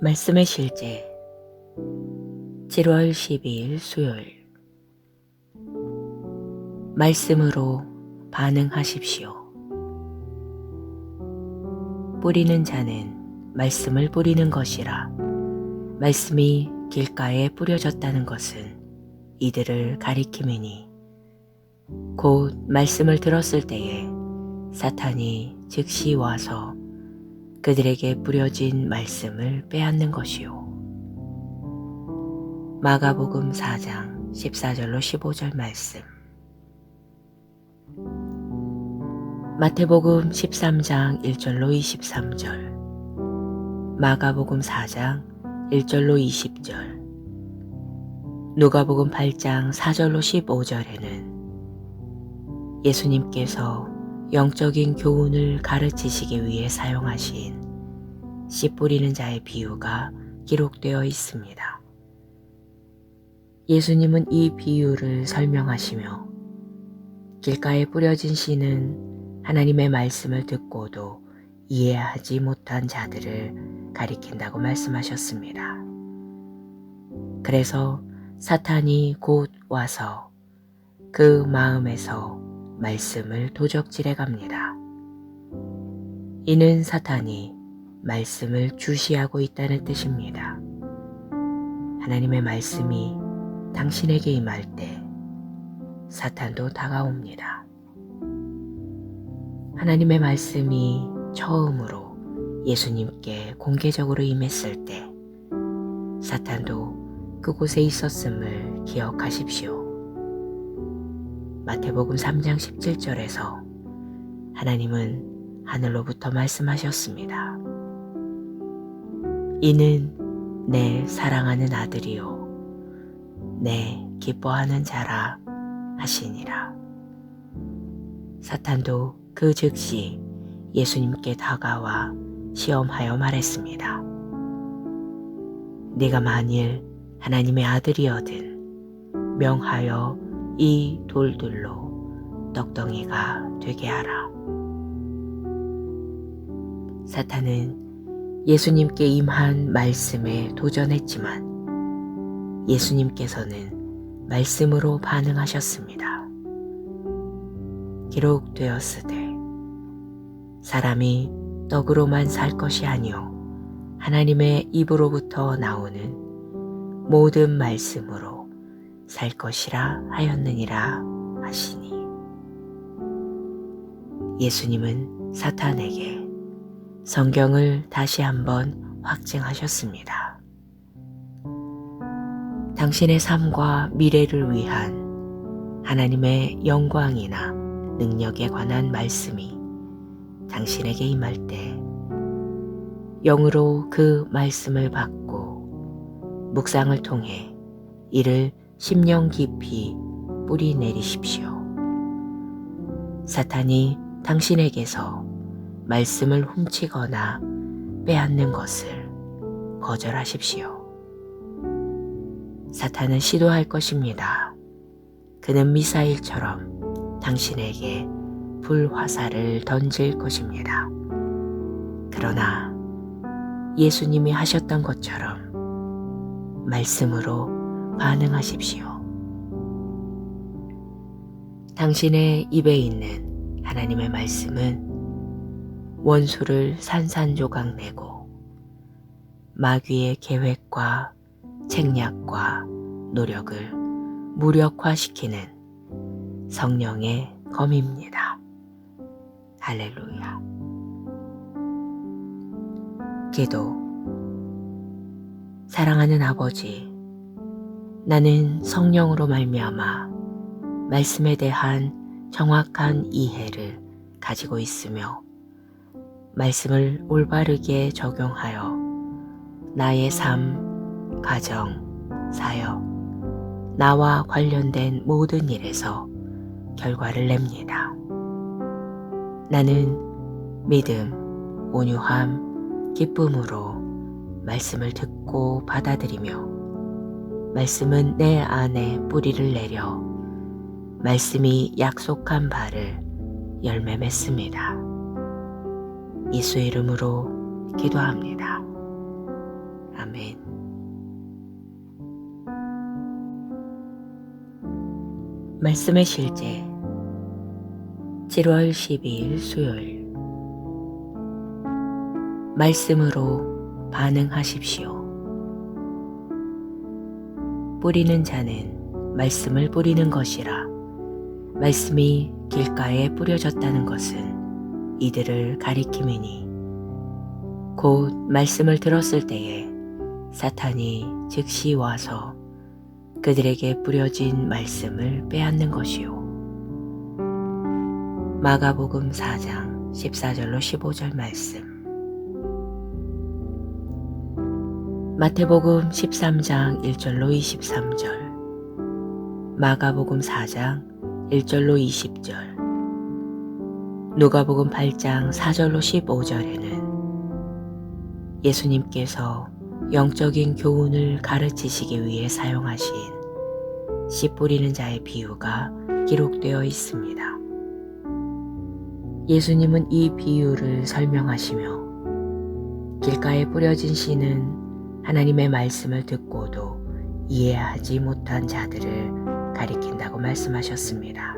말씀의 실제 7월 12일 수요일 말씀으로 반응하십시오. 뿌리는 자는 말씀을 뿌리는 것이라. 말씀이 길가에 뿌려졌다는 것은 이들을 가리킴이니 곧 말씀을 들었을 때에 사탄이 즉시 와서 그들에게 뿌려진 말씀을 빼앗는 것이요. 마가복음 4장 14절로 15절 말씀, 마태복음 13장 1절로 23절, 마가복음 4장 1절로 20절, 누가복음 8장 4절로 15절에는 예수님께서 영적인 교훈을 가르치시기 위해 사용하신 씨 뿌리는 자의 비유가 기록되어 있습니다. 예수님은 이 비유를 설명하시며 길가에 뿌려진 씨는 하나님의 말씀을 듣고도 이해하지 못한 자들을 가리킨다고 말씀하셨습니다. 그래서 사탄이 곧 와서 그 마음에서 말씀을 도적질해 갑니다. 이는 사탄이 말씀을 주시하고 있다는 뜻입니다. 하나님의 말씀이 당신에게 임할 때 사탄도 다가옵니다. 하나님의 말씀이 처음으로 예수님께 공개적으로 임했을 때 사탄도 그곳에 있었음을 기억하십시오. 마태복음 3장 17절에서 하나님은 하늘로부터 말씀하셨습니다. 이는 내 사랑하는 아들이요 내 기뻐하는 자라 하시니라. 사탄도 그 즉시 예수님께 다가와 시험하여 말했습니다. 네가 만일 하나님의 아들이거든 명하여 이 돌들로 떡덩이가 되게 하라. 사탄은 예수님께 임한 말씀에 도전했지만 예수님께서는 말씀으로 반응하셨습니다. 기록되었으되 사람이 떡으로만 살 것이 아니요 하나님의 입으로부터 나오는 모든 말씀으로 살 것이라 하였느니라 하시니. 예수님은 사탄에게 성경을 다시 한번 확증하셨습니다. 당신의 삶과 미래를 위한 하나님의 영광이나 능력에 관한 말씀이 당신에게 임할 때 영으로 그 말씀을 받고 묵상을 통해 이를 심령 깊이 뿌리 내리십시오. 사탄이 당신에게서 말씀을 훔치거나 빼앗는 것을 거절하십시오. 사탄은 시도할 것입니다. 그는 미사일처럼 당신에게 불화살을 던질 것입니다. 그러나 예수님이 하셨던 것처럼 말씀으로 반응하십시오. 당신의 입에 있는 하나님의 말씀은 원수를 산산조각 내고 마귀의 계획과 책략과 노력을 무력화시키는 성령의 검입니다. 할렐루야. 기도. 사랑하는 아버지, 나는 성령으로 말미암아 말씀에 대한 정확한 이해를 가지고 있으며 말씀을 올바르게 적용하여 나의 삶, 가정, 사역, 나와 관련된 모든 일에서 결과를 냅니다. 나는 믿음, 온유함, 기쁨으로 말씀을 듣고 받아들이며 말씀은 내 안에 뿌리를 내려 말씀이 약속한 바를 열매 맺습니다. 예수 이름으로 기도합니다. 아멘. 말씀의 실제 7월 12일 수요일. 말씀으로 반응하십시오. 뿌리는 자는 말씀을 뿌리는 것이라. 말씀이 길가에 뿌려졌다는 것은 이들을 가리킴이니 곧 말씀을 들었을 때에 사탄이 즉시 와서 그들에게 뿌려진 말씀을 빼앗는 것이요. 마가복음 4장 14절로 15절 말씀, 마태복음 13장 1절로 23절, 마가복음 4장 1절로 20절, 누가복음 8장 4절로 15절에는 예수님께서 영적인 교훈을 가르치시기 위해 사용하신 씨 뿌리는 자의 비유가 기록되어 있습니다. 예수님은 이 비유를 설명하시며 길가에 뿌려진 씨는 하나님의 말씀을 듣고도 이해하지 못한 자들을 가리킨다고 말씀하셨습니다.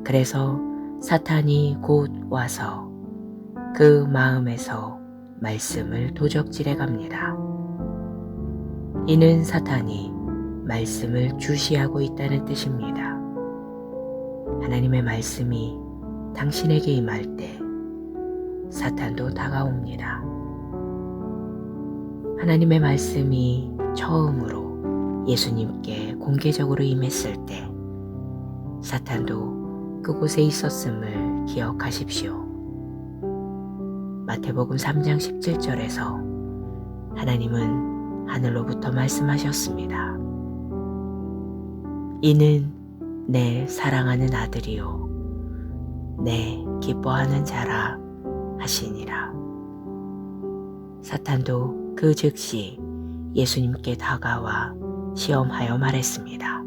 그래서 사탄이 곧 와서 그 마음에서 말씀을 도적질해 갑니다. 이는 사탄이 말씀을 주시하고 있다는 뜻입니다. 하나님의 말씀이 당신에게 임할 때 사탄도 다가옵니다. 하나님의 말씀이 처음으로 예수님께 공개적으로 임했을 때 사탄도 그곳에 있었음을 기억하십시오. 마태복음 3장 17절에서 하나님은 하늘로부터 말씀하셨습니다. 이는 내 사랑하는 아들이요 내 기뻐하는 자라 하시니라. 사탄도 그 즉시 예수님께 다가와 시험하여 말했습니다.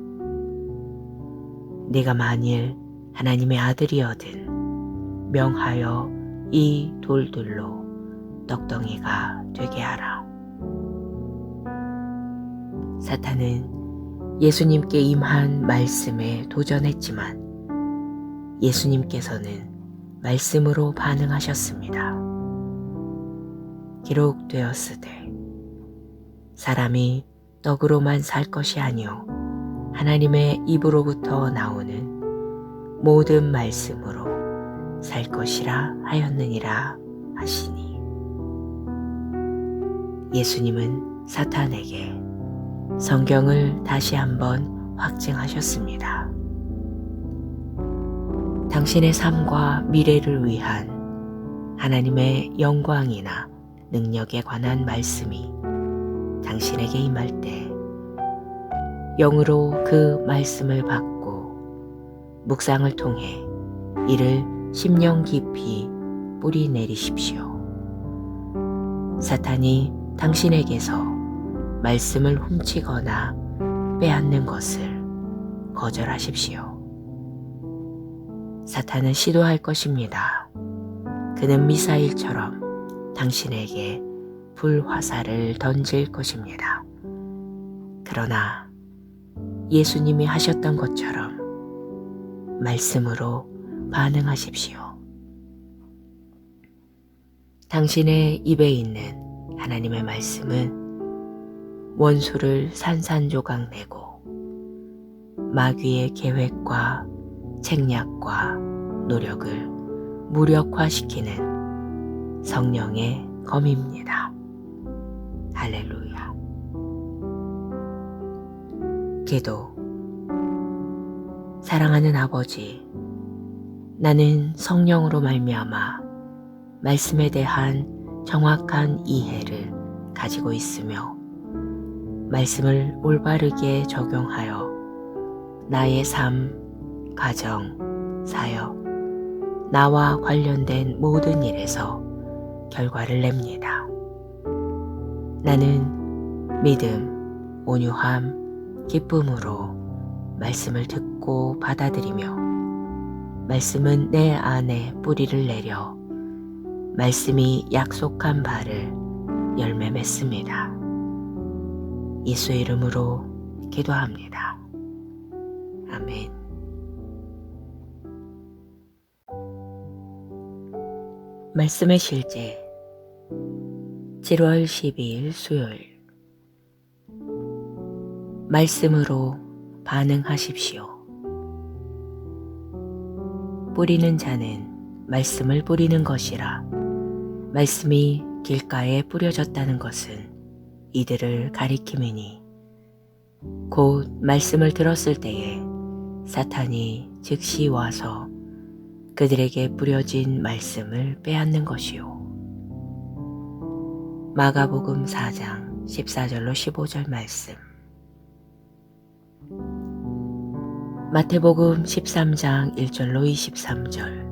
네가 만일 하나님의 아들이거든 명하여 이 돌들로 떡덩이가 되게 하라. 사탄은 예수님께 임한 말씀에 도전했지만 예수님께서는 말씀으로 반응하셨습니다. 기록되었으되 사람이 떡으로만 살 것이 아니요 하나님의 입으로부터 나오는 모든 말씀으로 살 것이라 하였느니라 하시니. 예수님은 사탄에게 성경을 다시 한번 확증하셨습니다. 당신의 삶과 미래를 위한 하나님의 영광이나 능력에 관한 말씀이 당신에게 임할 때 영으로 그 말씀을 받고 묵상을 통해 이를 심령 깊이 뿌리 내리십시오. 사탄이 당신에게서 말씀을 훔치거나 빼앗는 것을 거절하십시오. 사탄은 시도할 것입니다. 그는 미사일처럼 당신에게 불화살을 던질 것입니다. 그러나 예수님이 하셨던 것처럼 말씀으로 반응하십시오. 당신의 입에 있는 하나님의 말씀은 원수를 산산조각 내고 마귀의 계획과 책략과 노력을 무력화시키는 성령의 검입니다. 할렐루야. 기도. 사랑하는 아버지, 나는 성령으로 말미암아 말씀에 대한 정확한 이해를 가지고 있으며 말씀을 올바르게 적용하여 나의 삶, 가정, 사역, 나와 관련된 모든 일에서 결과를 냅니다. 나는 믿음, 온유함, 기쁨으로 말씀을 듣고 받아들이며 말씀은 내 안에 뿌리를 내려 말씀이 약속한 바를 열매 맺습니다. 예수의 이름으로 기도합니다. 아멘. 말씀의 실제 7월 12일 수요일. 말씀으로 반응하십시오. 뿌리는 자는 말씀을 뿌리는 것이라. 말씀이 길가에 뿌려졌다는 것은 이들을 가리킴이니 곧 말씀을 들었을 때에 사탄이 즉시 와서 그들에게 뿌려진 말씀을 빼앗는 것이요. 마가복음 4장 14절로 15절 말씀, 마태복음 13장 1절로 23절,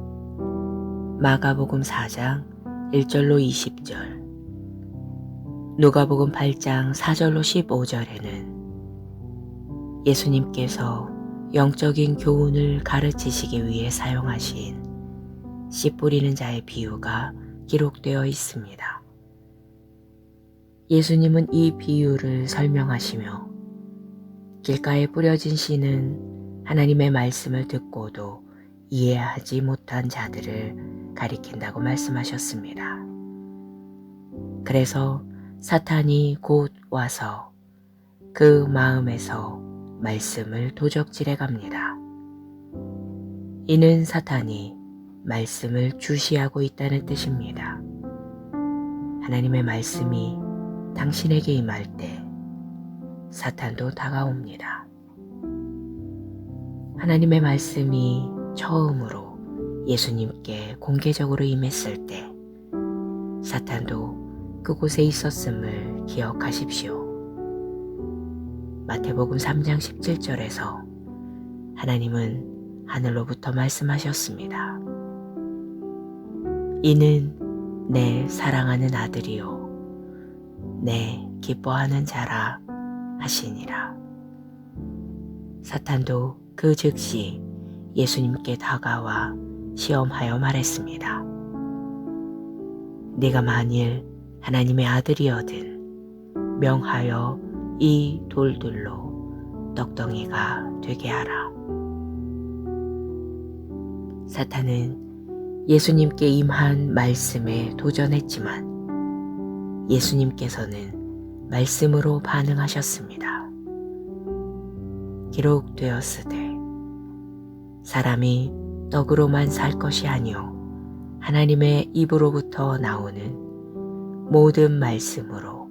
마가복음 4장 1절로 20절, 누가복음 8장 4절로 15절에는 예수님께서 영적인 교훈을 가르치시기 위해 사용하신 씨 뿌리는 자의 비유가 기록되어 있습니다. 예수님은 이 비유를 설명하시며 길가에 뿌려진 씨는 하나님의 말씀을 듣고도 이해하지 못한 자들을 가리킨다고 말씀하셨습니다. 그래서 사탄이 곧 와서 그 마음에서 말씀을 도적질해 갑니다. 이는 사탄이 말씀을 주시하고 있다는 뜻입니다. 하나님의 말씀이 당신에게 임할 때 사탄도 다가옵니다. 하나님의 말씀이 처음으로 예수님께 공개적으로 임했을 때 사탄도 그곳에 있었음을 기억하십시오. 마태복음 3장 17절에서 하나님은 하늘로부터 말씀하셨습니다. 이는 내 사랑하는 아들이요 내 기뻐하는 자라 하시니라. 사탄도 그 즉시 예수님께 다가와 시험하여 말했습니다. 네가 만일 하나님의 아들이거든 명하여 이 돌들로 떡덩이가 되게 하라. 사탄은 예수님께 임한 말씀에 도전했지만 예수님께서는 말씀으로 반응하셨습니다. 기록되었으되 사람이 떡으로만 살 것이 아니요 하나님의 입으로부터 나오는 모든 말씀으로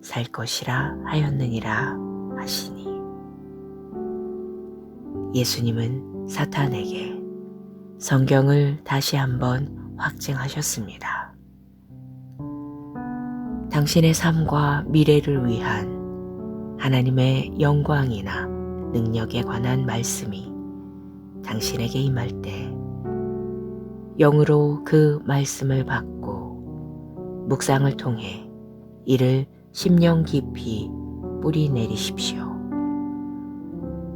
살 것이라 하였느니라 하시니. 예수님은 사탄에게 성경을 다시 한번 확증하셨습니다. 당신의 삶과 미래를 위한 하나님의 영광이나 능력에 관한 말씀이 당신에게 임할 때 영으로 그 말씀을 받고 묵상을 통해 이를 심령 깊이 뿌리 내리십시오.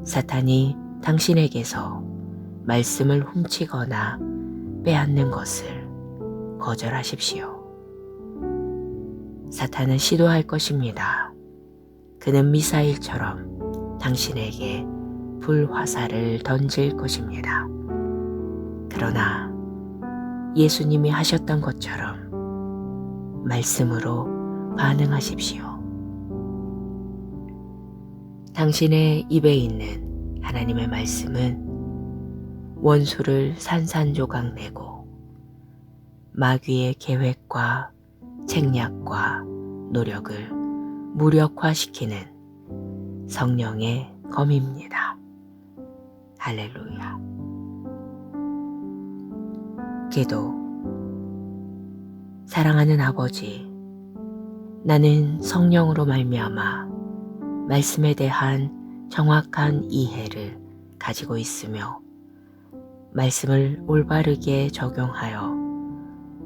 사탄이 당신에게서 말씀을 훔치거나 빼앗는 것을 거절하십시오. 사탄은 시도할 것입니다. 그는 미사일처럼 당신에게 불화살을 던질 것입니다. 그러나 예수님이 하셨던 것처럼 말씀으로 반응하십시오. 당신의 입에 있는 하나님의 말씀은 원수를 산산조각 내고 마귀의 계획과 책략과 노력을 무력화시키는 성령의 검입니다. 할렐루야. 기도. 사랑하는 아버지, 나는 성령으로 말미암아 말씀에 대한 정확한 이해를 가지고 있으며 말씀을 올바르게 적용하여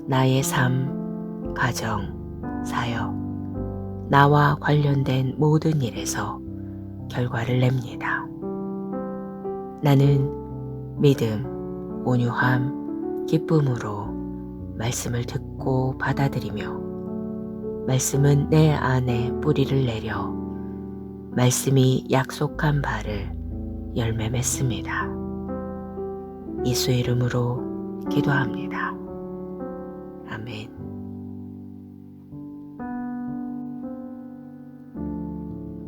나의 삶, 가정, 사역, 나와 관련된 모든 일에서 결과를 냅니다. 나는 믿음, 온유함, 기쁨으로 말씀을 듣고 받아들이며 말씀은 내 안에 뿌리를 내려 말씀이 약속한 바를 열매 맺습니다. 예수 이름으로 기도합니다. 아멘.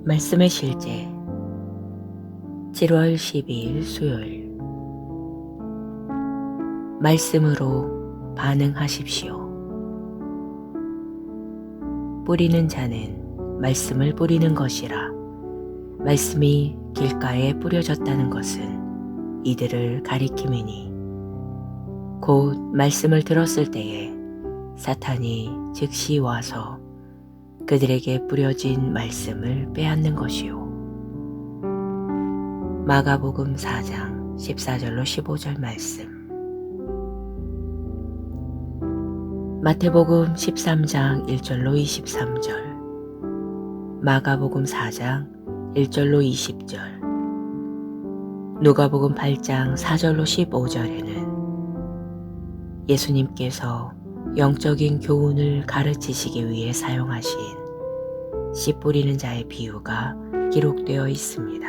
말씀의 실제 7월 12일 수요일 말씀으로 반응하십시오. 뿌리는 자는 말씀을 뿌리는 것이라 말씀이 길가에 뿌려졌다는 것은 이들을 가리킴이니 곧 말씀을 들었을 때에 사탄이 즉시 와서 그들에게 뿌려진 말씀을 빼앗는 것이요. 마가복음 4장 14절로 15절 말씀, 마태복음 13장 1절로 23절, 마가복음 4장 1절로 20절, 누가복음 8장 4절로 15절에는 예수님께서 영적인 교훈을 가르치시기 위해 사용하신 씨 뿌리는 자의 비유가 기록되어 있습니다.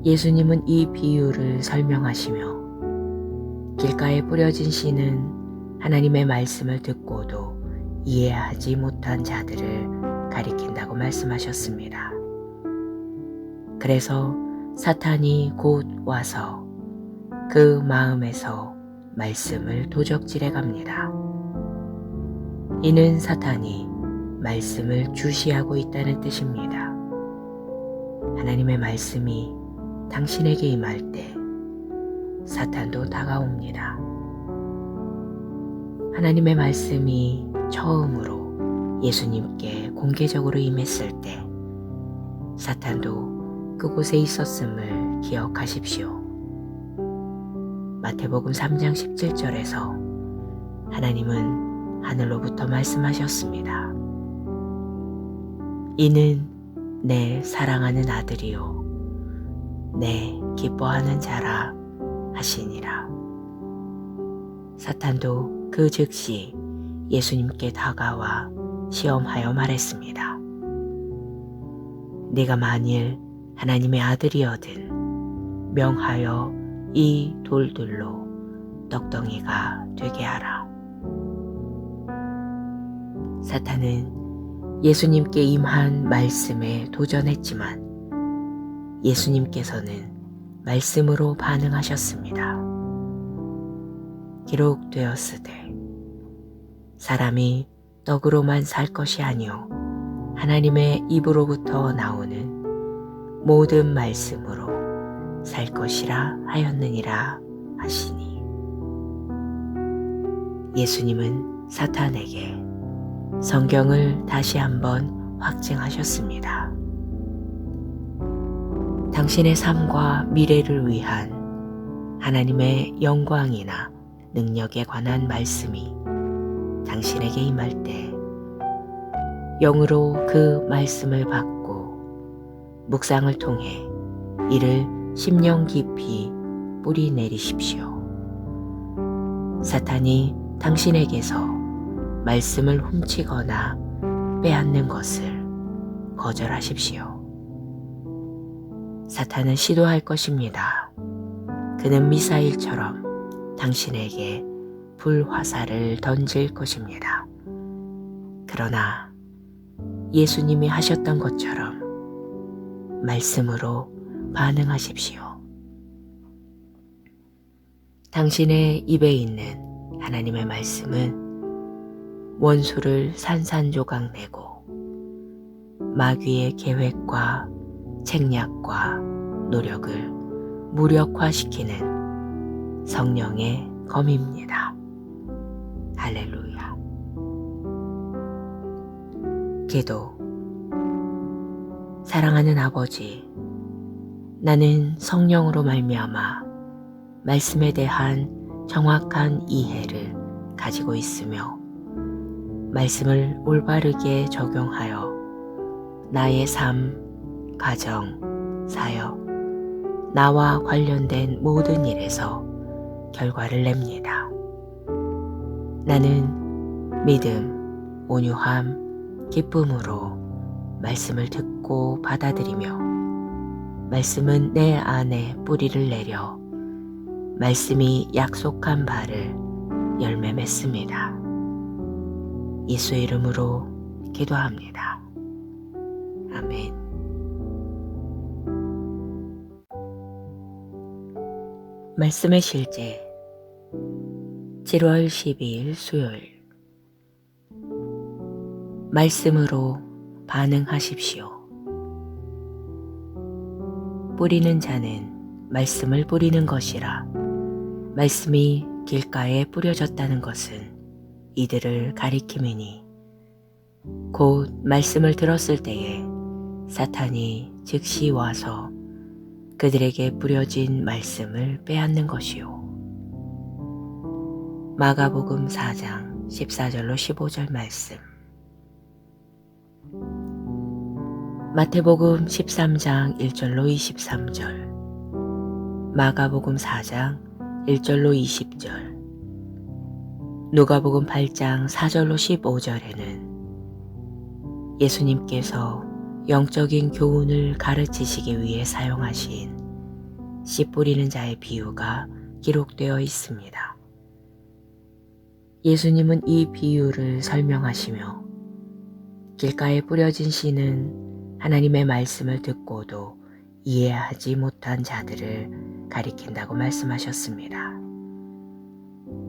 예수님은 이 비유를 설명하시며 길가에 뿌려진 씨는 하나님의 말씀을 듣고도 이해하지 못한 자들을 가리킨다고 말씀하셨습니다. 그래서 사탄이 곧 와서 그 마음에서 말씀을 도적질해 갑니다. 이는 사탄이 말씀을 주시하고 있다는 뜻입니다. 하나님의 말씀이 당신에게 임할 때 사탄도 다가옵니다. 하나님의 말씀이 처음으로 예수님께 공개적으로 임했을 때 사탄도 그곳에 있었음을 기억하십시오. 마태복음 3장 17절에서 하나님은 하늘로부터 말씀하셨습니다. 이는 내 사랑하는 아들이요 내 기뻐하는 자라 하시니라. 사탄도 그 즉시 예수님께 다가와 시험하여 말했습니다. 네가 만일 하나님의 아들이어든 명하여 이 돌들로 떡덩이가 되게 하라. 사탄은 예수님께 임한 말씀에 도전했지만 예수님께서는 말씀으로 반응하셨습니다. 기록되었으되 사람이 떡으로만 살 것이 아니요 하나님의 입으로부터 나오는 모든 말씀으로 살 것이라 하였느니라 하시니. 예수님은 사탄에게 성경을 다시 한번 확증하셨습니다. 당신의 삶과 미래를 위한 하나님의 영광이나 능력에 관한 말씀이 당신에게 임할 때 영으로 그 말씀을 받고 묵상을 통해 이를 심령 깊이 뿌리 내리십시오. 사탄이 당신에게서 말씀을 훔치거나 빼앗는 것을 거절하십시오. 사탄은 시도할 것입니다. 그는 미사일처럼 당신에게 불화살을 던질 것입니다. 그러나 예수님이 하셨던 것처럼 말씀으로 반응하십시오. 당신의 입에 있는 하나님의 말씀은 원수를 산산조각 내고 마귀의 계획과 책략과 노력을 무력화시키는 성령의 검입니다. 할렐루야. 기도. 사랑하는 아버지, 나는 성령으로 말미암아 말씀에 대한 정확한 이해를 가지고 있으며 말씀을 올바르게 적용하여 나의 삶, 가정, 사역, 나와 관련된 모든 일에서 결과를 냅니다. 나는 믿음, 온유함, 기쁨으로 말씀을 듣고 받아들이며 말씀은 내 안에 뿌리를 내려 말씀이 약속한 바를 열매 맺습니다. 예수의 이름으로 기도합니다. 아멘. 말씀의 실제 7월 12일 수요일 말씀으로 반응하십시오. 뿌리는 자는 말씀을 뿌리는 것이라 말씀이 길가에 뿌려졌다는 것은 이들을 가리킴이니 곧 말씀을 들었을 때에 사탄이 즉시 와서 그들에게 뿌려진 말씀을 빼앗는 것이요. 마가복음 4장 14절로 15절 말씀, 마태복음 13장 1절로 23절, 마가복음 4장 1절로 20절, 누가복음 8장 4절로 15절에는 예수님께서 영적인 교훈을 가르치시기 위해 사용하신 씨 뿌리는 자의 비유가 기록되어 있습니다. 예수님은 이 비유를 설명하시며 길가에 뿌려진 씨는 하나님의 말씀을 듣고도 이해하지 못한 자들을 가리킨다고 말씀하셨습니다.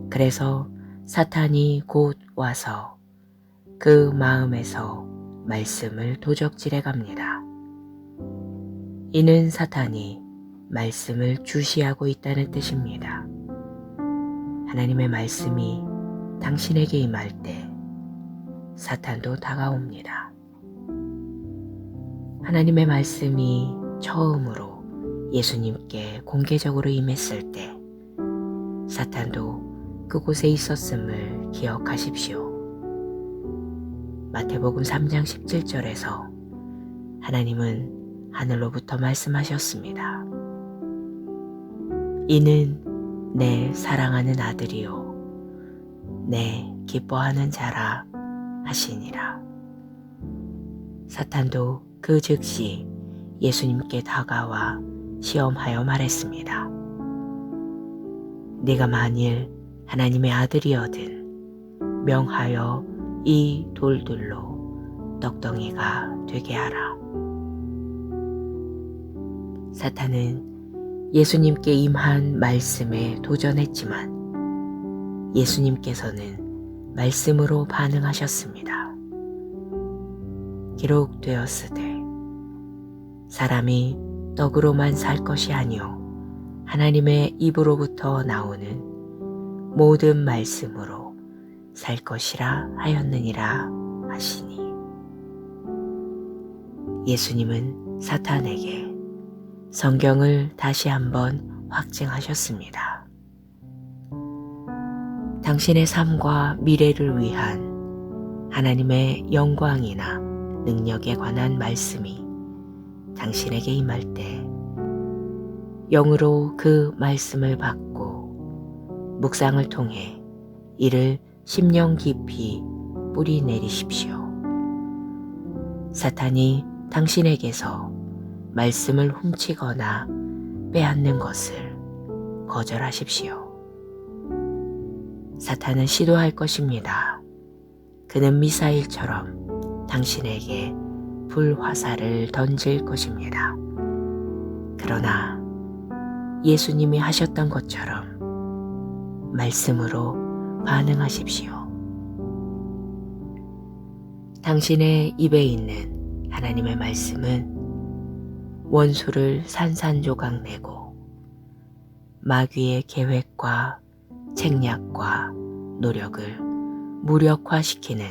그래서 사탄이 곧 와서 그 마음에서 말씀을 도적질해 갑니다. 이는 사탄이 말씀을 주시하고 있다는 뜻입니다. 하나님의 말씀이 당신에게 임할 때 사탄도 다가옵니다. 하나님의 말씀이 처음으로 예수님께 공개적으로 임했을 때 사탄도 그곳에 있었음을 기억하십시오. 마태복음 3장 17절에서 하나님은 하늘로부터 말씀하셨습니다. 이는 내 사랑하는 아들이요 내 기뻐하는 자라 하시니라. 사탄도 그 즉시 예수님께 다가와 시험하여 말했습니다. 네가 만일 하나님의 아들이어든 명하여 이 돌들로 떡덩이가 되게 하라. 사탄은 예수님께 임한 말씀에 도전했지만 예수님께서는 말씀으로 반응하셨습니다. 기록되었으되 사람이 떡으로만 살 것이 아니요 하나님의 입으로부터 나오는 모든 말씀으로 살 것이라 하였느니라 하시니. 예수님은 사탄에게 성경을 다시 한번 확증하셨습니다. 당신의 삶과 미래를 위한 하나님의 영광이나 능력에 관한 말씀이 당신에게 임할 때 영으로 그 말씀을 받고 묵상을 통해 이를 심령 깊이 뿌리 내리십시오. 사탄이 당신에게서 말씀을 훔치거나 빼앗는 것을 거절하십시오. 사탄은 시도할 것입니다. 그는 미사일처럼 당신에게 불화살을 던질 것입니다. 그러나 예수님이 하셨던 것처럼 말씀으로 반응하십시오. 당신의 입에 있는 하나님의 말씀은 원수를 산산조각 내고 마귀의 계획과 책략과 노력을 무력화시키는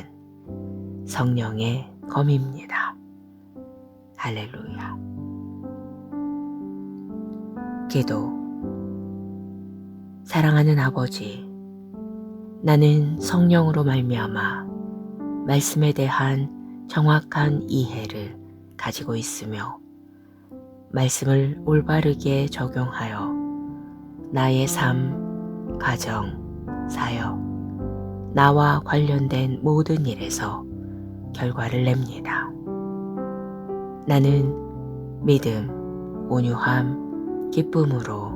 성령의 검입니다. 할렐루야. 기도. 사랑하는 아버지, 나는 성령으로 말미암아 말씀에 대한 정확한 이해를 가지고 있으며 말씀을 올바르게 적용하여 나의 삶, 가정, 사역, 나와 관련된 모든 일에서 결과를 냅니다. 나는 믿음, 온유함, 기쁨으로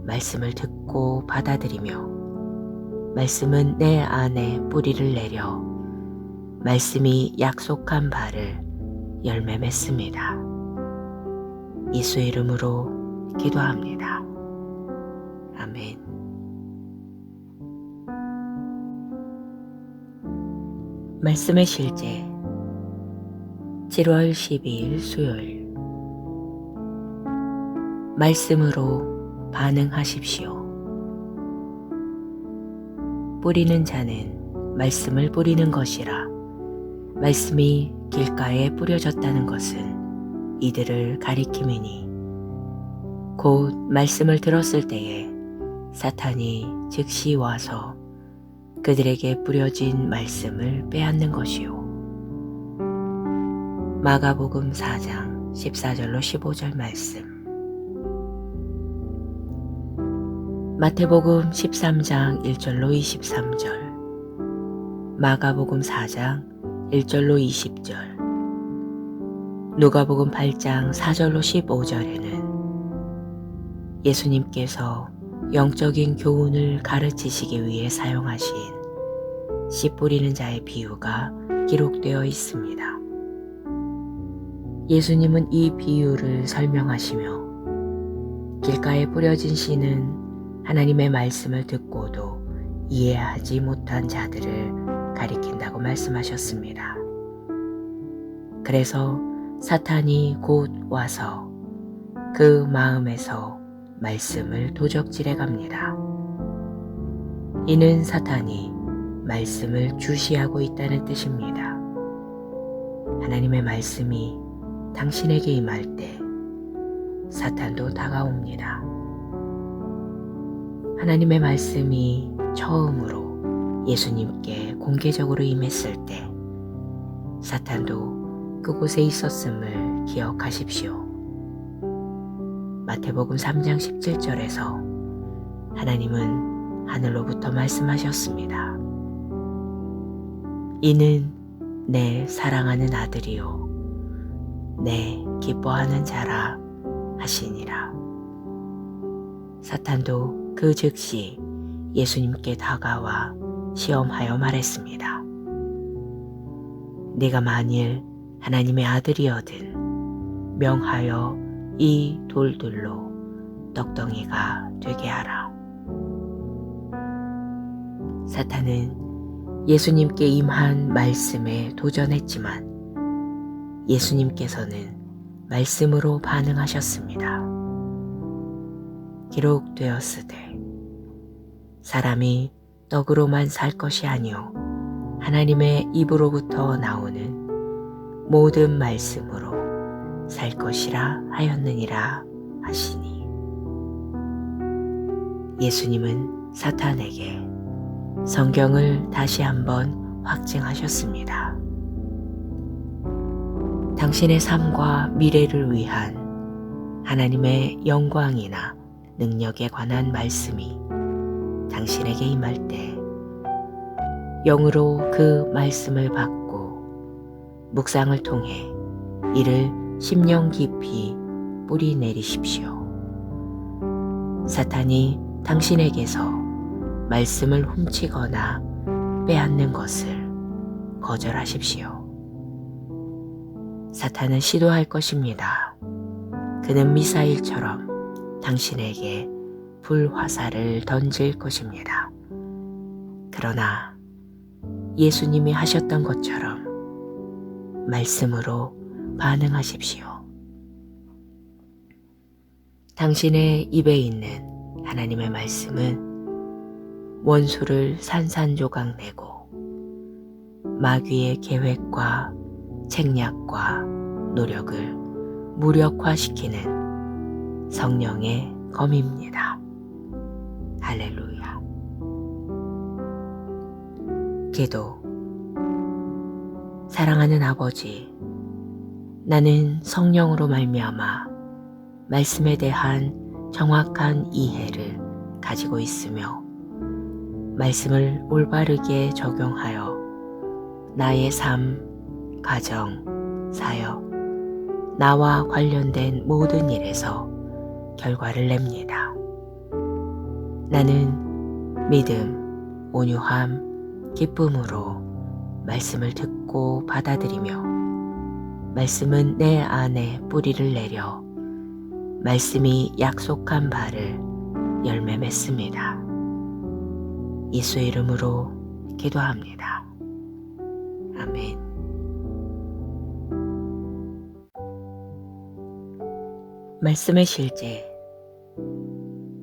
말씀을 듣고 받아들이며 말씀은 내 안에 뿌리를 내려 말씀이 약속한 바를 열매 맺습니다. 예수 이름으로 기도합니다. 아멘. 말씀의 실제 7월 12일 수요일 말씀으로 반응하십시오. 뿌리는 자는 말씀을 뿌리는 것이라 말씀이 길가에 뿌려졌다는 것은 이들을 가리킴이니 곧 말씀을 들었을 때에 사탄이 즉시 와서 그들에게 뿌려진 말씀을 빼앗는 것이요. 마가복음 4장 14절로 15절 말씀, 마태복음 13장 1절로 23절, 마가복음 4장 1절로 20절, 누가복음 8장 4절로 15절에는 예수님께서 영적인 교훈을 가르치시기 위해 사용하신 씨 뿌리는 자의 비유가 기록되어 있습니다. 예수님은 이 비유를 설명하시며 길가에 뿌려진 씨는 하나님의 말씀을 듣고도 이해하지 못한 자들을 가리킨다고 말씀하셨습니다. 그래서 사탄이 곧 와서 그 마음에서 말씀을 도적질해 갑니다. 이는 사탄이 말씀을 주시하고 있다는 뜻입니다. 하나님의 말씀이 당신에게 임할 때 사탄도 다가옵니다. 하나님의 말씀이 처음으로 예수님께 공개적으로 임했을 때 사탄도 그곳에 있었음을 기억하십시오. 마태복음 3장 17절에서 하나님은 하늘로부터 말씀하셨습니다. 이는 내 사랑하는 아들이요 내 기뻐하는 자라 하시니라. 사탄도 그 즉시 예수님께 다가와 시험하여 말했습니다. 네가 만일 하나님의 아들이어든 명하여 이 돌들로 떡덩이가 되게 하라. 사탄은 예수님께 임한 말씀에 도전했지만 예수님께서는 말씀으로 반응하셨습니다. 기록되었으되 사람이 떡으로만 살 것이 아니요 하나님의 입으로부터 나오는 모든 말씀으로 살 것이라 하였느니라 하시니. 예수님은 사탄에게 성경을 다시 한번 확증하셨습니다. 당신의 삶과 미래를 위한 하나님의 영광이나 능력에 관한 말씀이 당신에게 임할 때 영으로 그 말씀을 받고 묵상을 통해 이를 심령 깊이 뿌리 내리십시오. 사탄이 당신에게서 말씀을 훔치거나 빼앗는 것을 거절하십시오. 사탄은 시도할 것입니다. 그는 미사일처럼 당신에게 불화살을 던질 것입니다. 그러나 예수님이 하셨던 것처럼 말씀으로 반응하십시오. 당신의 입에 있는 하나님의 말씀은 원수를 산산조각 내고 마귀의 계획과 책략과 노력을 무력화시키는 성령의 검입니다. 할렐루야. 기도. 사랑하는 아버지, 나는 성령으로 말미암아 말씀에 대한 정확한 이해를 가지고 있으며 말씀을 올바르게 적용하여 나의 삶, 가정, 사역, 나와 관련된 모든 일에서 결과를 냅니다. 나는 믿음, 온유함, 기쁨으로 말씀을 듣고 받아들이며 말씀은 내 안에 뿌리를 내려 말씀이 약속한 바를 열매 맺습니다. 예수의 이름으로 기도합니다. 아멘. 말씀의 실제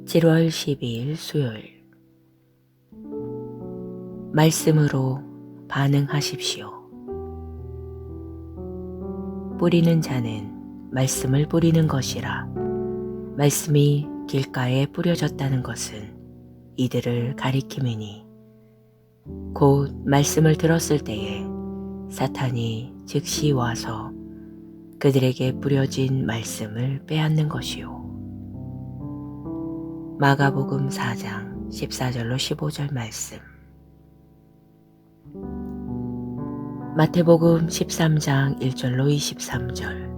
7월 12일 수요일 말씀으로 반응하십시오. 뿌리는 자는 말씀을 뿌리는 것이라 말씀이 길가에 뿌려졌다는 것은 이들을 가리킴이니 곧 말씀을 들었을 때에 사탄이 즉시 와서 그들에게 뿌려진 말씀을 빼앗는 것이요. 마가복음 4장 14절로 15절 말씀, 마태복음 13장 1절로 23절,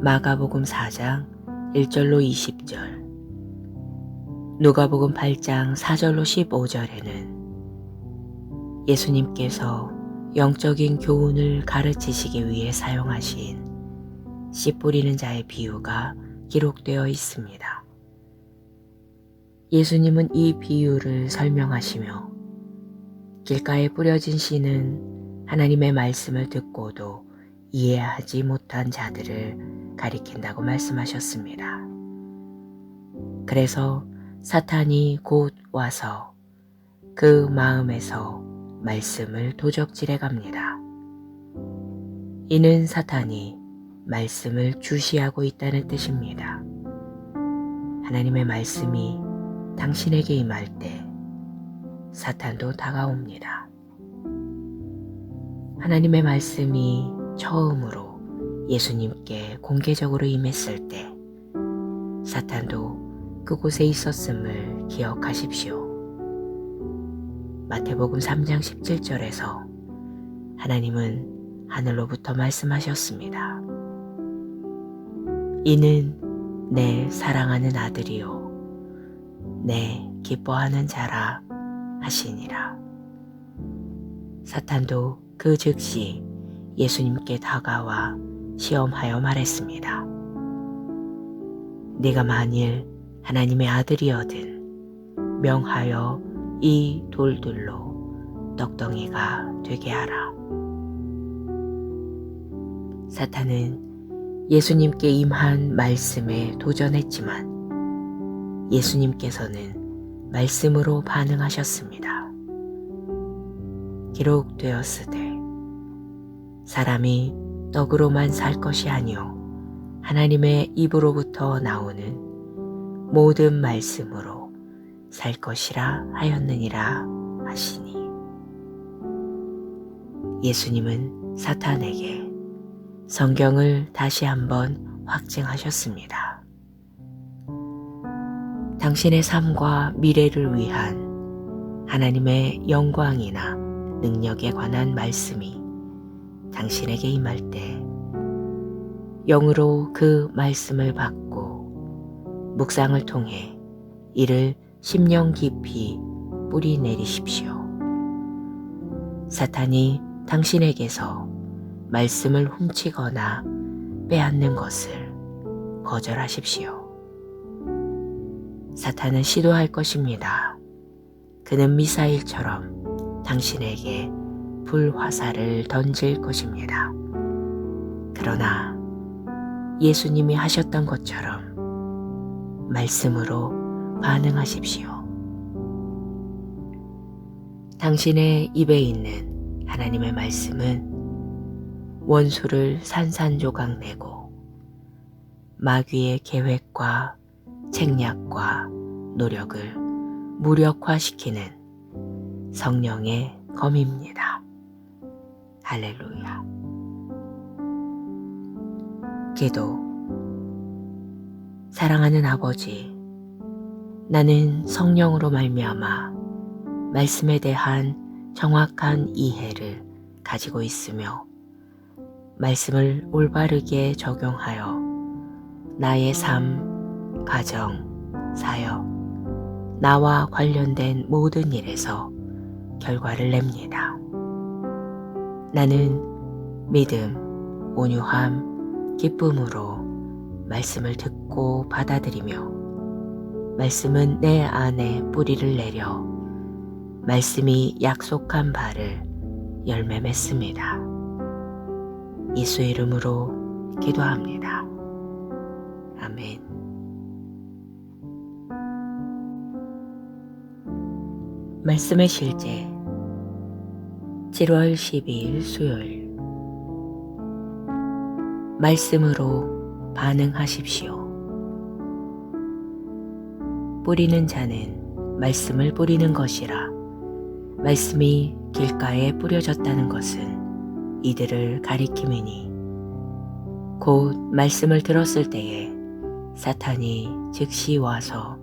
마가복음 4장 1절로 20절, 누가복음 8장 4절로 15절에는 예수님께서 영적인 교훈을 가르치시기 위해 사용하신 씨 뿌리는 자의 비유가 기록되어 있습니다. 예수님은 이 비유를 설명하시며 길가에 뿌려진 씨는 하나님의 말씀을 듣고도 이해하지 못한 자들을 가리킨다고 말씀하셨습니다. 그래서 사탄이 곧 와서 그 마음에서 말씀을 도적질해 갑니다. 이는 사탄이 말씀을 주시하고 있다는 뜻입니다. 하나님의 말씀이 당신에게 임할 때 사탄도 다가옵니다. 하나님의 말씀이 처음으로 예수님께 공개적으로 임했을 때 사탄도 그곳에 있었음을 기억하십시오. 마태복음 3장 17절에서 하나님은 하늘로부터 말씀하셨습니다. 이는 내 사랑하는 아들이요 내 기뻐하는 자라 하시니라. 사탄도 그 즉시 예수님께 다가와 시험하여 말했습니다. 네가 만일 하나님의 아들이거든 명하여 이 돌들로 떡덩이가 되게 하라. 사탄은 예수님께 임한 말씀에 도전했지만 예수님께서는 말씀으로 반응하셨습니다. 기록되었으되 사람이 떡으로만 살 것이 아니요 하나님의 입으로부터 나오는 모든 말씀으로 살 것이라 하였느니라 하시니. 예수님은 사탄에게 성경을 다시 한번 확증하셨습니다. 당신의 삶과 미래를 위한 하나님의 영광이나 능력에 관한 말씀이 당신에게 임할 때 영으로 그 말씀을 받고 묵상을 통해 이를 심령 깊이 뿌리 내리십시오. 사탄이 당신에게서 말씀을 훔치거나 빼앗는 것을 거절하십시오. 사탄은 시도할 것입니다. 그는 미사일처럼 당신에게 불화살을 던질 것입니다. 그러나 예수님이 하셨던 것처럼 말씀으로 반응하십시오. 당신의 입에 있는 하나님의 말씀은 원수를 산산조각 내고 마귀의 계획과 책략과 노력을 무력화시키는 성령의 검입니다. 할렐루야. 기도. 사랑하는 아버지, 나는 성령으로 말미암아 말씀에 대한 정확한 이해를 가지고 있으며 말씀을 올바르게 적용하여 나의 삶, 가정, 사역, 나와 관련된 모든 일에서 결과를 냅니다. 나는 믿음, 온유함, 기쁨으로 말씀을 듣고 받아들이며 말씀은 내 안에 뿌리를 내려 말씀이 약속한 바를 열매 맺습니다. 예수 이름으로 기도합니다. 아멘. 말씀의 실제 7월 12일 수요일 말씀으로 반응하십시오. 뿌리는 자는 말씀을 뿌리는 것이라 말씀이 길가에 뿌려졌다는 것은 이들을 가리킴이니 곧 말씀을 들었을 때에 사탄이 즉시 와서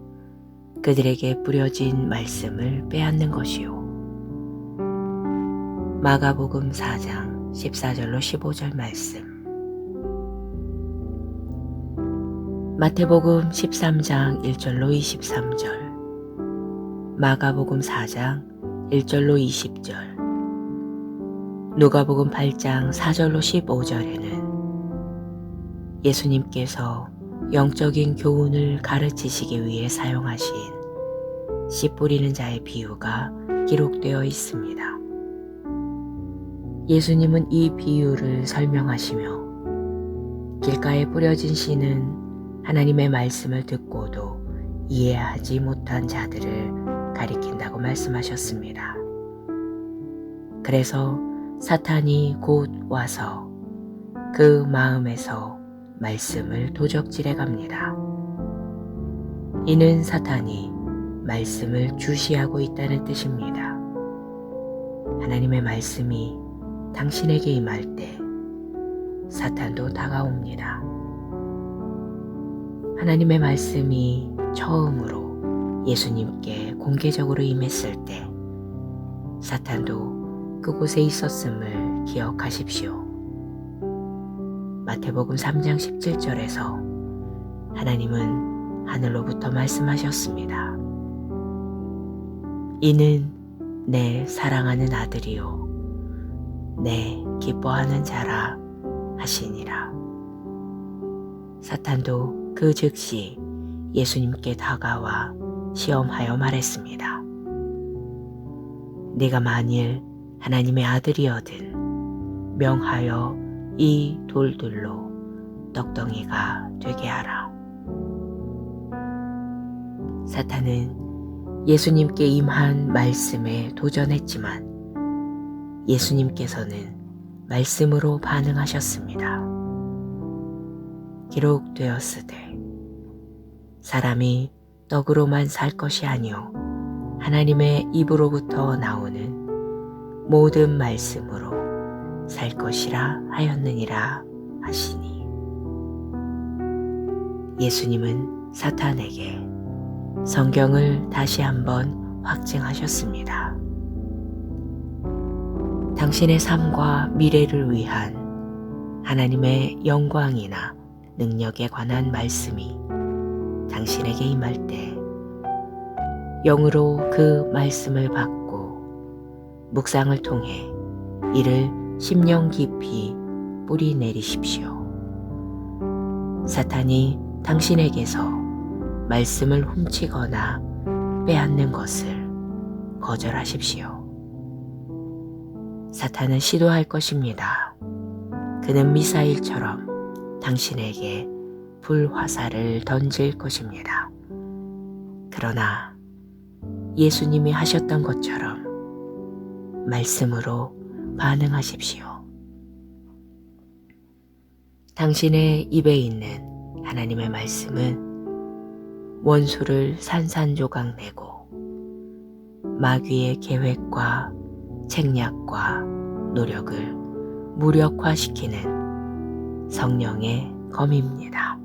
그들에게 뿌려진 말씀을 빼앗는 것이요. 마가복음 4장 14절로 15절 말씀, 마태복음 13장 1절로 23절, 마가복음 4장 1절로 20절, 누가복음 8장 4절로 15절에는 예수님께서 영적인 교훈을 가르치시기 위해 사용하신 씨 뿌리는 자의 비유가 기록되어 있습니다. 예수님은 이 비유를 설명하시며 길가에 뿌려진 씨는 하나님의 말씀을 듣고도 이해하지 못한 자들을 가리킨다고 말씀하셨습니다. 그래서 사탄이 곧 와서 그 마음에서 말씀을 도적질해 갑니다. 이는 사탄이 말씀을 주시하고 있다는 뜻입니다. 하나님의 말씀이 당신에게 임할 때 사탄도 다가옵니다. 하나님의 말씀이 처음으로 예수님께 공개적으로 임했을 때 사탄도 그곳에 있었음을 기억하십시오. 마태복음 3장 17절에서 하나님은 하늘로부터 말씀하셨습니다. 이는 내 사랑하는 아들이요 내 기뻐하는 자라 하시니라. 사탄도 그 즉시 예수님께 다가와 시험하여 말했습니다. 네가 만일 하나님의 아들이거든 명하여 이 돌들로 떡덩이가 되게 하라. 사탄은 예수님께 임한 말씀에 도전했지만 예수님께서는 말씀으로 반응하셨습니다. 기록되었으되 사람이 떡으로만 살 것이 아니요 하나님의 입으로부터 나오는 모든 말씀으로 살 것이라 하였느니라 하시니. 예수님은 사탄에게 성경을 다시 한번 확증하셨습니다. 당신의 삶과 미래를 위한 하나님의 영광이나 능력에 관한 말씀이 당신에게 임할 때 영으로 그 말씀을 받고 묵상을 통해 이를 심령 깊이 뿌리 내리십시오. 사탄이 당신에게서 말씀을 훔치거나 빼앗는 것을 거절하십시오. 사탄은 시도할 것입니다. 그는 미사일처럼 당신에게 불화살을 던질 것입니다. 그러나 예수님이 하셨던 것처럼 말씀으로 반응하십시오. 당신의 입에 있는 하나님의 말씀은 원수를 산산조각 내고 마귀의 계획과 책략과 노력을 무력화시키는 성령의 검입니다.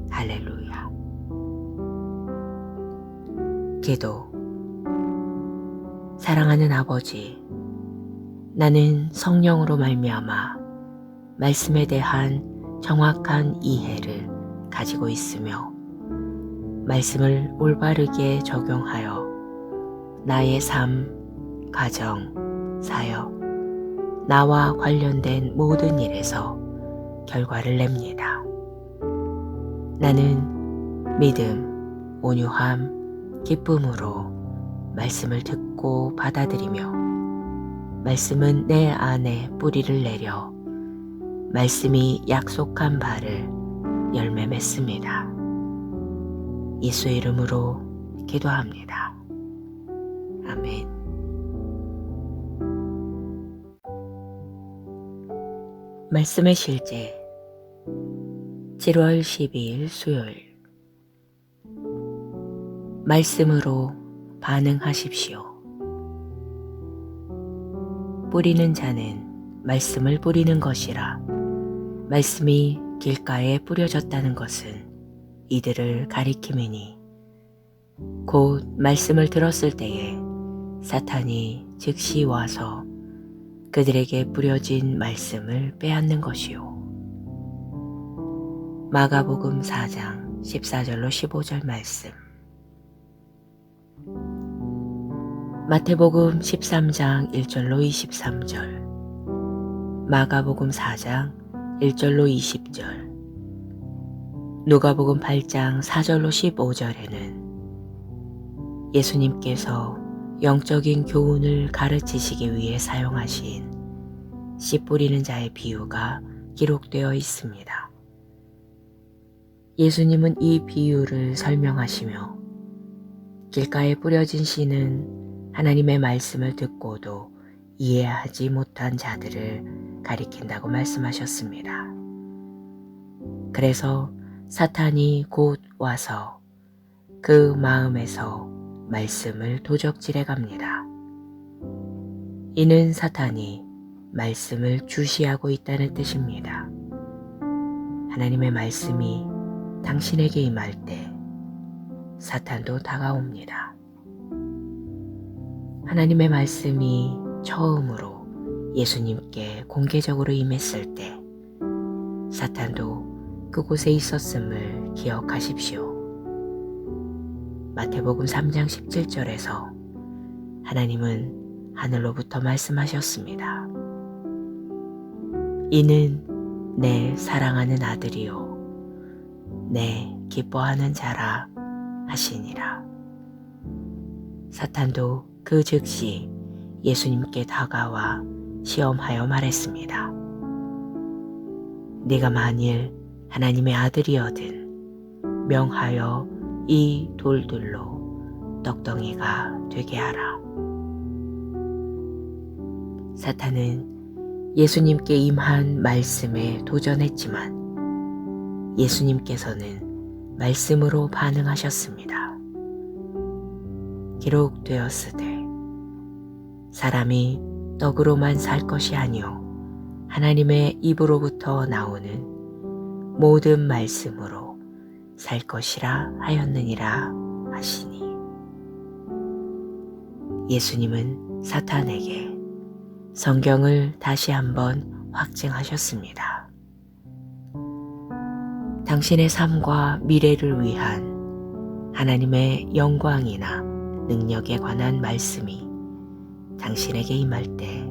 할렐루야. 기도. 사랑하는 아버지, 나는 성령으로 말미암아 말씀에 대한 정확한 이해를 가지고 있으며 말씀을 올바르게 적용하여 나의 삶, 가정, 사역, 나와 관련된 모든 일에서 결과를 냅니다. 나는 믿음, 온유함, 기쁨으로 말씀을 듣고 받아들이며 말씀은 내 안에 뿌리를 내려 말씀이 약속한 바를 열매 맺습니다. 예수 이름으로 기도합니다. 아멘. 말씀의 실제 7월 12일 수요일 말씀으로 반응하십시오. 뿌리는 자는 말씀을 뿌리는 것이라 말씀이 길가에 뿌려졌다는 것은 이들을 가리킴이니 곧 말씀을 들었을 때에 사탄이 즉시 와서 그들에게 뿌려진 말씀을 빼앗는 것이요. 마가복음 4장 14절로 15절 말씀, 마태복음 13장 1절로 23절, 마가복음 4장 1절로 20절, 누가복음 8장 4절로 15절에는 예수님께서 영적인 교훈을 가르치시기 위해 사용하신 씨 뿌리는 자의 비유가 기록되어 있습니다. 예수님은 이 비유를 설명하시며 길가에 뿌려진 씨는 하나님의 말씀을 듣고도 이해하지 못한 자들을 가리킨다고 말씀하셨습니다. 그래서 사탄이 곧 와서 그 마음에서 말씀을 도적질해 갑니다. 이는 사탄이 말씀을 주시하고 있다는 뜻입니다. 하나님의 말씀이 당신에게 임할 때 사탄도 다가옵니다. 하나님의 말씀이 처음으로 예수님께 공개적으로 임했을 때 사탄도 그곳에 있었음을 기억하십시오. 마태복음 3장 17절에서 하나님은 하늘로부터 말씀하셨습니다. 이는 내 사랑하는 아들이요 내 기뻐하는 자라 하시니라. 사탄도 그 즉시 예수님께 다가와 시험하여 말했습니다. 네가 만일 하나님의 아들이어든 명하여 이 돌들로 떡덩이가 되게 하라. 사탄은 예수님께 임한 말씀에 도전했지만 예수님께서는 말씀으로 반응하셨습니다. 기록되었으되 사람이 떡으로만 살 것이 아니요 하나님의 입으로부터 나오는 모든 말씀으로 살 것이라 하였느니라 하시니. 예수님은 사탄에게 성경을 다시 한번 확증하셨습니다. 당신의 삶과 미래를 위한 하나님의 영광이나 능력에 관한 말씀이 당신에게 임할 때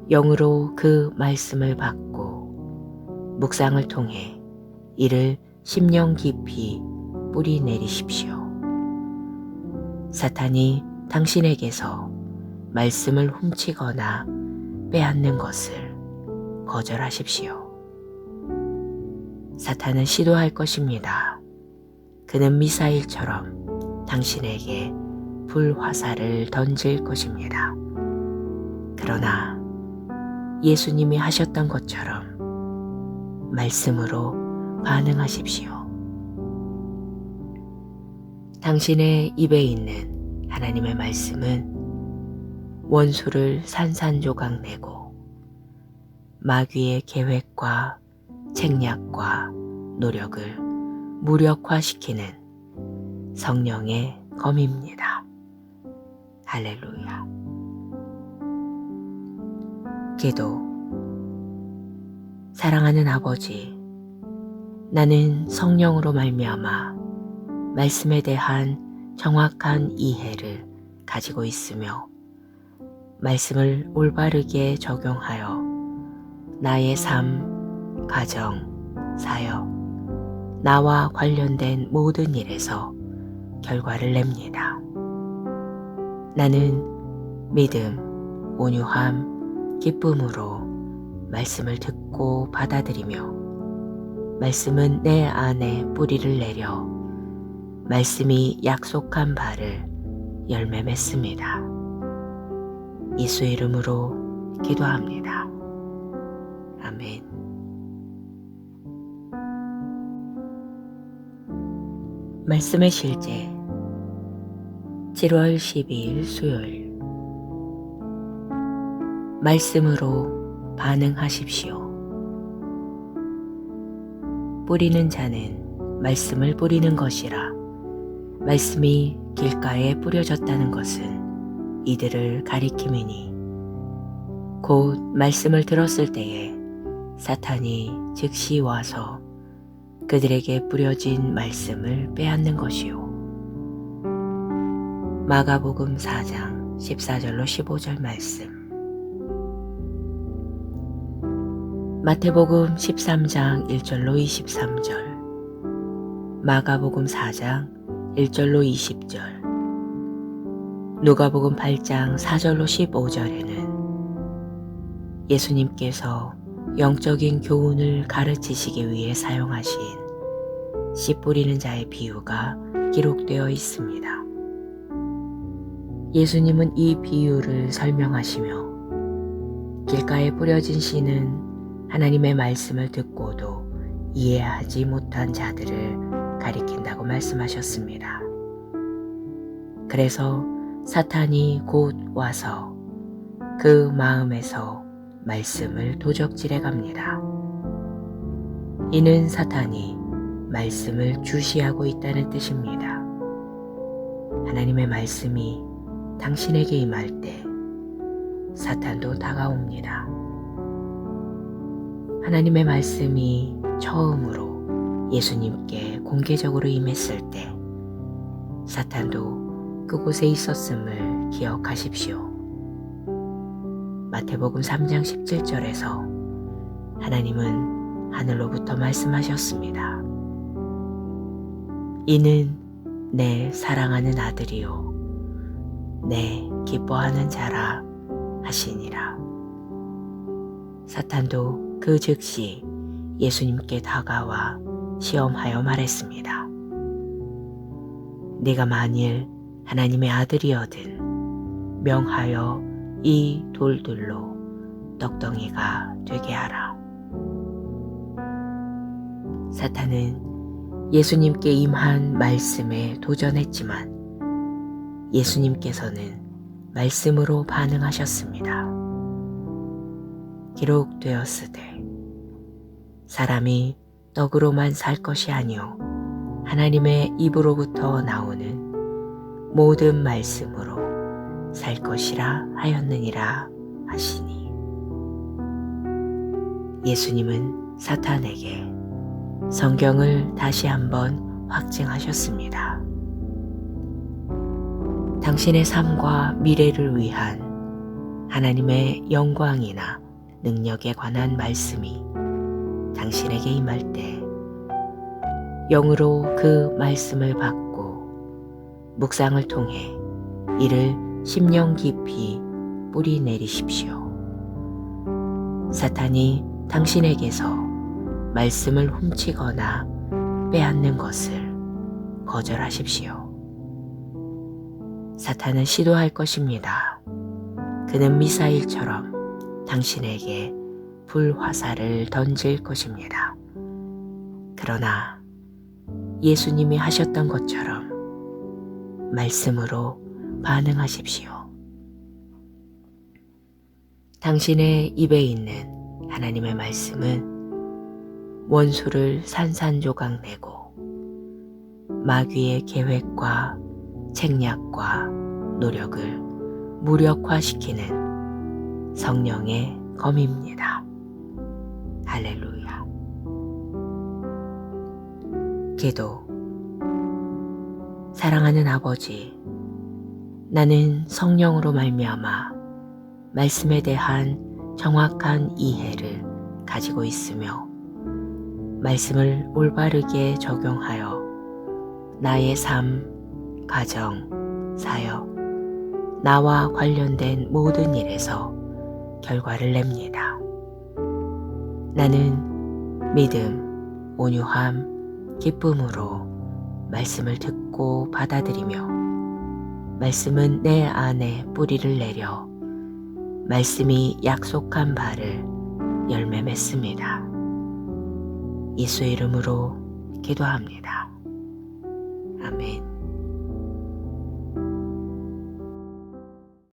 영으로 그 말씀을 받고 묵상을 통해 이를 심령 깊이 뿌리 내리십시오. 사탄이 당신에게서 말씀을 훔치거나 빼앗는 것을 거절하십시오. 사탄은 시도할 것입니다. 그는 미사일처럼 당신에게 불화살을 던질 것입니다. 그러나 예수님이 하셨던 것처럼 말씀으로 반응하십시오. 당신의 입에 있는 하나님의 말씀은 원수를 산산조각 내고 마귀의 계획과 책략과 노력을 무력화시키는 성령의 검입니다. 할렐루야. 기도. 사랑하는 아버지, 나는 성령으로 말미암아 말씀에 대한 정확한 이해를 가지고 있으며 말씀을 올바르게 적용하여 나의 삶, 가정, 사역, 나와 관련된 모든 일에서 결과를 냅니다. 나는 믿음, 온유함, 기쁨으로 말씀을 듣고 받아들이며 말씀은 내 안에 뿌리를 내려 말씀이 약속한 바를 열매 맺습니다. 예수 이름으로 기도합니다. 아멘. 말씀의 실제 7월 12일 수요일. 말씀으로 반응하십시오. 뿌리는 자는 말씀을 뿌리는 것이라 말씀이 길가에 뿌려졌다는 것은 이들을 가리킴이니 곧 말씀을 들었을 때에 사탄이 즉시 와서 그들에게 뿌려진 말씀을 빼앗는 것이요. 마가복음 4장 14절로 15절 말씀. 마태복음 13장 1절로 23절, 마가복음 4장 1절로 20절, 누가복음 8장 4절로 15절에는 예수님께서 영적인 교훈을 가르치시기 위해 사용하신 씨 뿌리는 자의 비유가 기록되어 있습니다. 예수님은 이 비유를 설명하시며 길가에 뿌려진 씨는 하나님의 말씀을 듣고도 이해하지 못한 자들을 가리킨다고 말씀하셨습니다. 그래서 사탄이 곧 와서 그 마음에서 말씀을 도적질해 갑니다. 이는 사탄이 말씀을 주시하고 있다는 뜻입니다. 하나님의 말씀이 당신에게 임할 때 사탄도 다가옵니다. 하나님의 말씀이 처음으로 예수님께 공개적으로 임했을 때 사탄도 그곳에 있었음을 기억하십시오. 마태복음 3장 17절에서 하나님은 하늘로부터 말씀하셨습니다. 이는 내 사랑하는 아들이요 내 기뻐하는 자라 하시니라. 사탄도 그 즉시 예수님께 다가와 시험하여 말했습니다. 네가 만일 하나님의 아들이어든 명하여 이 돌들로 떡덩이가 되게 하라. 사탄은 예수님께 임한 말씀에 도전했지만 예수님께서는 말씀으로 반응하셨습니다. 기록되었으되 사람이 떡으로만 살 것이 아니요 하나님의 입으로부터 나오는 모든 말씀으로 살 것이라 하였느니라 하시니. 예수님은 사탄에게 성경을 다시 한번 확증하셨습니다. 당신의 삶과 미래를 위한 하나님의 영광이나 능력에 관한 말씀이 당신에게 임할 때 영으로 그 말씀을 받고 묵상을 통해 이를 심령 깊이 뿌리 내리십시오. 사탄이 당신에게서 말씀을 훔치거나 빼앗는 것을 거절하십시오. 사탄은 시도할 것입니다. 그는 미사일처럼 당신에게 불화살을 던질 것입니다. 그러나 예수님이 하셨던 것처럼 말씀으로 반응하십시오. 당신의 입에 있는 하나님의 말씀은 원수를 산산조각 내고 마귀의 계획과 책략과 노력을 무력화시키는 성령의 검입니다. 할렐루야. 기도. 사랑하는 아버지, 나는 성령으로 말미암아 말씀에 대한 정확한 이해를 가지고 있으며 말씀을 올바르게 적용하여 나의 삶, 가정, 사역, 나와 관련된 모든 일에서 결과를 냅니다. 나는 믿음, 온유함, 기쁨으로 말씀을 듣고 받아들이며 말씀은 내 안에 뿌리를 내려 말씀이 약속한 바를 열매 맺습니다. 예수 이름으로 기도합니다. 아멘.